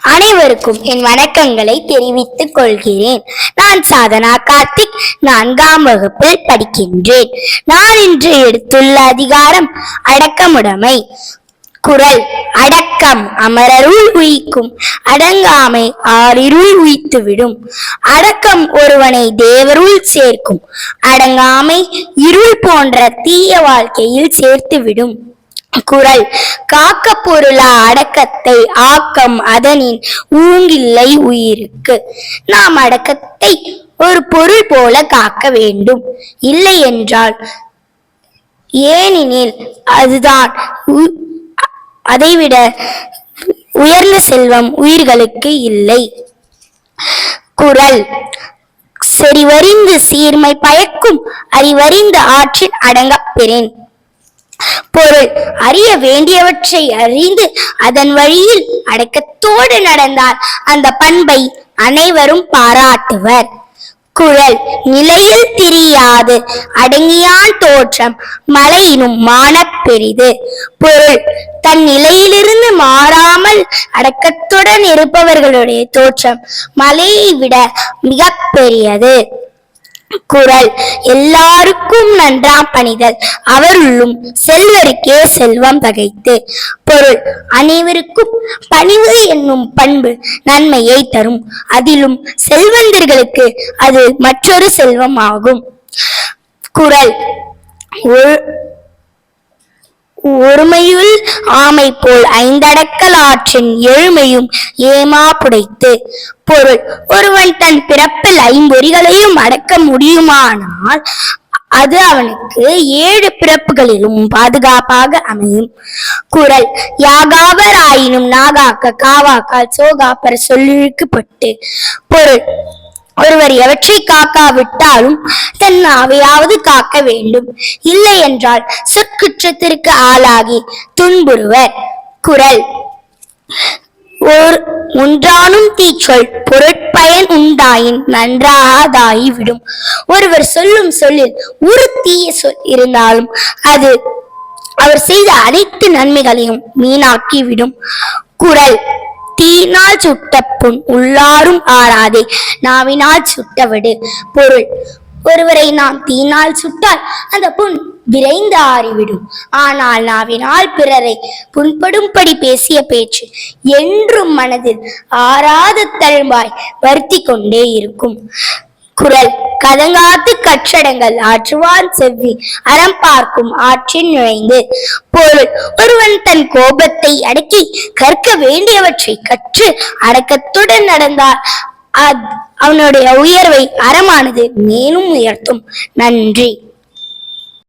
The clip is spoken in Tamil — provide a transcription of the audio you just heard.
அனைவருக்கும் என் வணக்கங்களை தெரிவித்துக் கொள்கிறேன். நான் சாதனா கார்த்திக், 4ஆம் வகுப்பில் படிக்கின்றேன். நான் இன்று எடுத்துள்ள அதிகாரம் அடக்கமுடைமை. குறள்: அடக்கம் அமரருள் உயிக்கும், அடங்காமை ஆறிருள் உய்த்துவிடும். அடக்கம் ஒருவனை தேவருள் சேர்க்கும், அடங்காமை இருள் போன்ற தீய வாழ்க்கையில் சேர்த்துவிடும். குறள்: காக்க பொருளா அடக்கத்தை, ஆக்கம் அதனின் ஊங்கில்லை உயிருக்கு. நாம் அடக்கத்தை ஒரு பொருள் போல காக்க வேண்டும். இல்லை என்றால், ஏனெனில் அதுதான் அதைவிட உயர்ந்த செல்வம் உயிர்களுக்கு இல்லை. குறள்: செறிவறிந்து சீர்மை பயக்கும், அறிவறிந்து ஆற்றின் அடங்கப் பெறின். பொருள்: அறிய வேண்டியவற்றை அறிந்து அதன் வழியில் அடக்கத்தோடு நடந்தால் அந்த பண்பை அனைவரும் பாராட்டுவர். குறள்: நிலையில் திரியாது அடங்கியான் தோற்றம் மலையினும் மானப் பெரிது. பொருள்: தன் நிலையிலிருந்து மாறாமல் அடக்கத்துடன் இருப்பவர்களுடைய தோற்றம் மலையை விட மிக பெரியது. குறள்: எல்லாருக்கும் நன்றாம் பணிதல், அவருள்ளும் செல்வருக்கே செல்வம் தகைத்து. பொருள்: அனைவருக்கும் பணிவு என்னும் பண்பு நன்மையை தரும். அதிலும் செல்வந்தர்களுக்கு அது மற்றொரு செல்வம் ஆகும். குறள்: ஒருமையுள் ஆமை போல் ஐந்தடக்கல் ஆற்றின் எழுமையும் ஏமா புடைத்து. பொருள்: ஒருவன் தன் பிறப்பில் 5 பொறிகளையும் அடக்க முடியுமானால் அது அவனுக்கு 7 பிறப்புகளிலும் பாதுகாப்பாக அமையும். குறள்: யாகாவர் ஆயினும் நாகாக்க, காவாக்கால் சோகாப்பர் சொல்லிழுக்கப்பட்டு. பொருள்: ஒருவர் எவற்றை காக்காவிட்டாலும் தன் நாவையாவது காக்க வேண்டும். இல்லை என்றால் சொற்குற்றத்திற்கு ஆளாகி துன்புறுவர். குறள்: ஒன்றானும் தீச்சொல் பொருட்பயன் உண்டாயின் நன்றாதாகி விடும். ஒருவர் சொல்லும் சொல்லில் ஒரு தீய சொல் இருந்தாலும் அது அவர் செய்த அனைத்து நன்மைகளையும் வீணாக்கி விடும். குறள்: தீயினால் சுட்ட புண் உள்ளாரும் ஆறாதே, நாவினால் சுட்டவிடு. பொருள்: ஒருவரை நாம் தீயினால் சுட்டால் அந்த புண் விரைந்து ஆறிவிடும். ஆனால் நாவினால் பிறரை புண்படும்படி பேசிய பேச்சு என்றும் மனதில் ஆறாத தழும்பாய் வருத்தி கொண்டே இருக்கும். குறள்: கதங்காத்து கற்றடங்கள் ஆற்றுவான் செவ்வி, அறம் பார்க்கும் ஆற்றின் நுழைந்து. பொருள்: ஒருவன் தன் கோபத்தை அடக்கி கற்க வேண்டியவற்றை கற்று அடக்கத்துடன் நடந்தால் அவனுடைய உயர்வை அறமானது மேலும் உயர்த்தும். நன்றி.